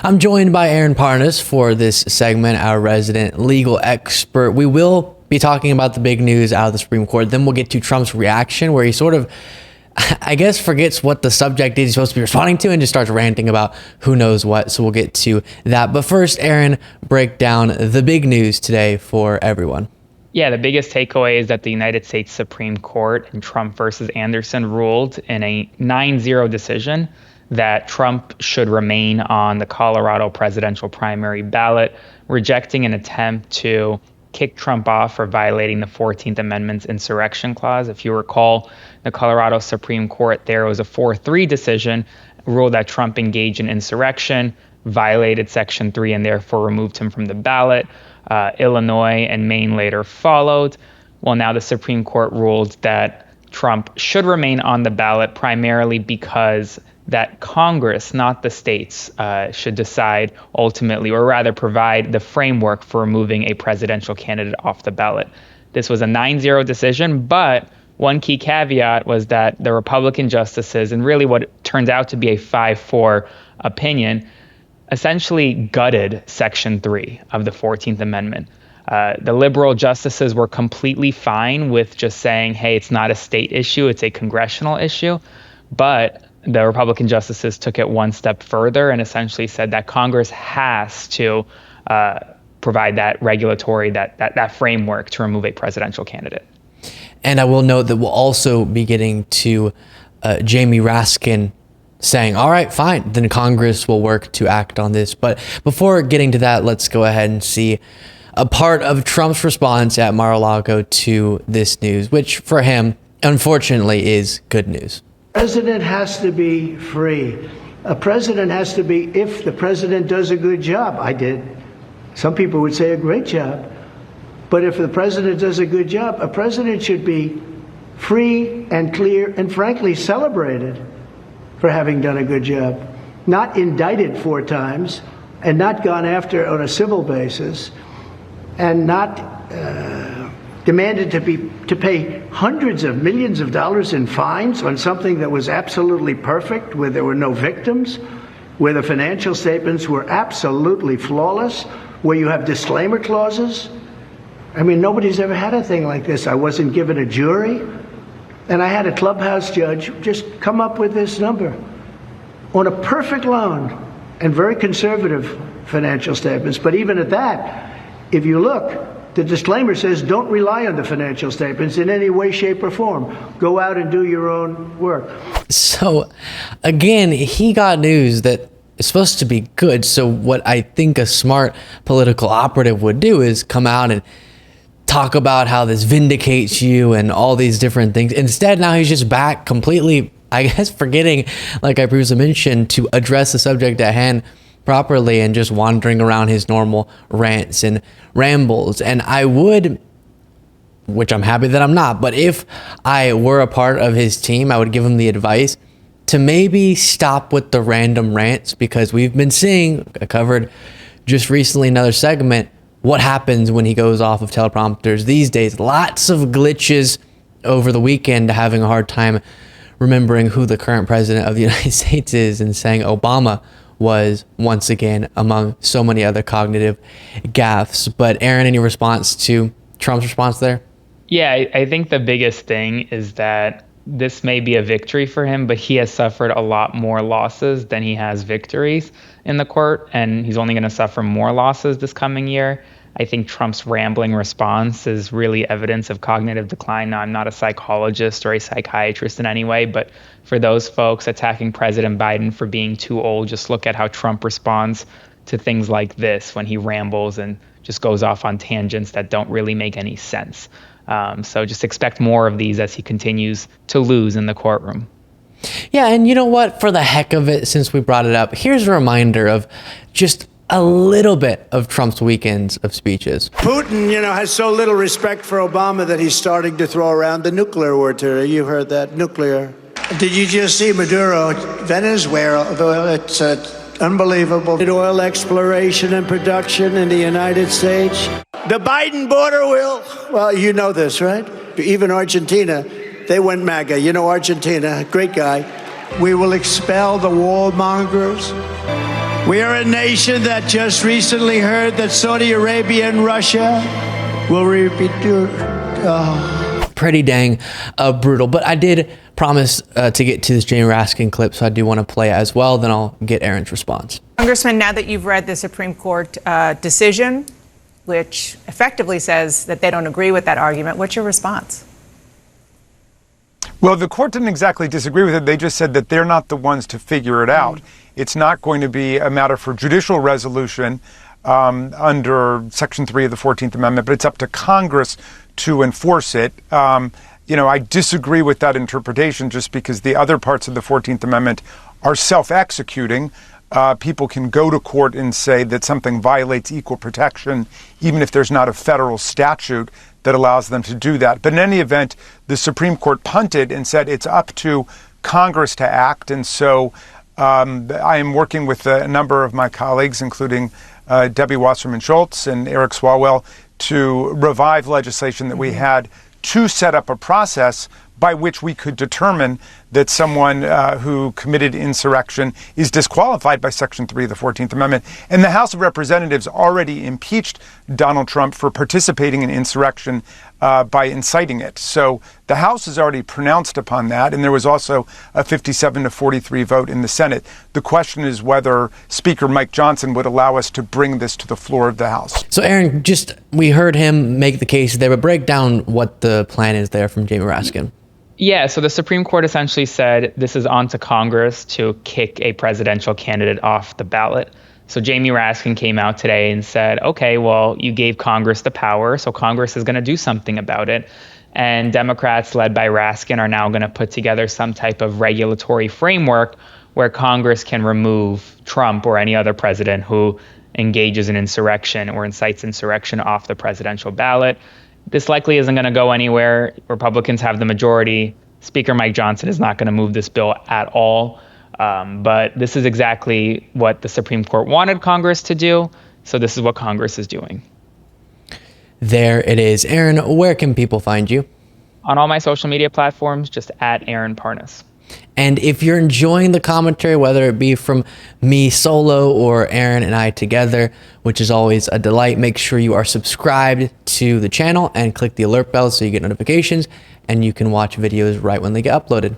I'm joined by Aaron Parnas for this segment, our resident legal expert. We will be talking about the big news out of the Supreme Court. Then we'll get to Trump's reaction, where he sort of, I guess, forgets what the subject is he's supposed to be responding to and just starts ranting about who knows what. So we'll get to that. But first, Aaron, break down the big news today for everyone. Yeah, the biggest takeaway is that the United States Supreme Court in Trump versus Anderson ruled in a 9-0 decision that Trump should remain on the Colorado presidential primary ballot, rejecting an attempt to kick Trump off for violating the 14th Amendment's insurrection clause. If you recall, the Colorado Supreme Court, there was a 4-3 decision, ruled that Trump engaged in insurrection, violated Section 3, and therefore removed him from the ballot. Illinois and Maine later followed. Well, now the Supreme Court ruled that Trump should remain on the ballot primarily because that Congress, not the states, should decide ultimately, or rather provide the framework for removing a presidential candidate off the ballot. This was a 9-0 decision, but one key caveat was that the Republican justices, and really what turns out to be a 5-4 opinion, essentially gutted Section 3 of the 14th Amendment. The liberal justices were completely fine with just saying, hey, it's not a state issue, it's a congressional issue. But the Republican justices took it one step further and essentially said that Congress has to provide that regulatory, that framework to remove a presidential candidate. And I will note that we'll also be getting to Jamie Raskin saying, all right, fine, then Congress will work to act on this. But before getting to that, let's go ahead and see a part of Trump's response at Mar-A-Lago to this news, which for him, unfortunately, is good news. The president has to be free. A president has to be, if the president does a good job, I did. Some people would say a great job. But if the president does a good job, a president should be free and clear and frankly celebrated for having done a good job. Not indicted 4 times and not gone after on a civil basis and not demanded to pay hundreds of millions of dollars in fines on something that was absolutely perfect, where there were no victims, where the financial statements were absolutely flawless, where you have disclaimer clauses. I mean, nobody's ever had a thing like this. I wasn't given a jury, and I had a clubhouse judge just come up with this number on a perfect loan and very conservative financial statements. But even at that, if you look, the disclaimer says don't rely on the financial statements in any way, shape, or form. Go out and do your own work. So, again, he got news that is supposed to be good. So what I think a smart political operative would do is come out and talk about how this vindicates you and all these different things. Instead, now he's just back completely, I guess, forgetting, like I previously mentioned, to address the subject at hand properly and just wandering around his normal rants and rambles. And I would, which I'm happy that I'm not, but if I were a part of his team, I would give him the advice to maybe stop with the random rants, because we've been seeing, I covered just recently another segment, what happens when he goes off of teleprompters these days. Lots of glitches over the weekend, having a hard time remembering who the current president of the United States is, and saying Obama was once again among so many other cognitive gaffes. But Aaron, any response to Trump's response there? Yeah, I think the biggest thing is that this may be a victory for him, but he has suffered a lot more losses than he has victories in the court, and he's only going to suffer more losses this coming year. I think Trump's rambling response is really evidence of cognitive decline. Now, I'm not a psychologist or a psychiatrist in any way, but for those folks attacking President Biden for being too old, just look at how Trump responds to things like this when he rambles and just goes off on tangents that don't really make any sense. So just expect more of these as he continues to lose in the courtroom. Yeah, and you know what? For the heck of it, since we brought it up, here's a reminder of just a little bit of Trump's weekends of speeches. Putin, has so little respect for Obama that he's starting to throw around the nuclear word today. You heard that, nuclear. Did you just see Maduro, Venezuela? It's unbelievable. Oil exploration and production in the United States. The Biden border will, well, you know this, right? Even Argentina, they went MAGA. You know Argentina, great guy. We will expel the wall mongers. We are a nation that just recently heard that Saudi Arabia and Russia will repeat. Pretty dang brutal. But I did promise to get to this Jamie Raskin clip, so I do want to play it as well. Then I'll get Aaron's response. Congressman, now that you've read the Supreme Court decision, which effectively says that they don't agree with that argument, what's your response? Well, the court didn't exactly disagree with it. They just said that they're not the ones to figure it out. It's not going to be a matter for judicial resolution under Section 3 of the 14th Amendment, but it's up to Congress to enforce it. I disagree with that interpretation just because the other parts of the 14th Amendment are self-executing. People can go to court and say that something violates equal protection, even if there's not a federal statute that allows them to do that. But in any event, the Supreme Court punted and said it's up to Congress to act. And so I am working with a number of my colleagues, including Debbie Wasserman Schultz and Eric Swalwell, to revive legislation that we had to set up a process by which we could determine that someone who committed insurrection is disqualified by Section 3 of the 14th Amendment. And the House of Representatives already impeached Donald Trump for participating in insurrection by inciting it. So the House has already pronounced upon that, and there was also a 57-43 vote in the Senate. The question is whether Speaker Mike Johnson would allow us to bring this to the floor of the House. So Aaron, we heard him make the case there, but break down what the plan is there from Jamie Raskin. Yeah, so the Supreme Court essentially said this is on to Congress to kick a presidential candidate off the ballot. So Jamie Raskin came out today and said, okay, well, you gave Congress the power, so Congress is going to do something about it. And Democrats led by Raskin are now going to put together some type of regulatory framework where Congress can remove Trump or any other president who engages in insurrection or incites insurrection off the presidential ballot. This likely isn't going to go anywhere. Republicans have the majority. Speaker Mike Johnson is not going to move this bill at all. But this is exactly what the Supreme Court wanted Congress to do. So this is what Congress is doing. There it is. Aaron, where can people find you? On all my social media platforms, just at Aaron Parnas. And if you're enjoying the commentary, whether it be from me solo or Aaron and I together, which is always a delight, make sure you are subscribed to the channel and click the alert bell so you get notifications and you can watch videos right when they get uploaded.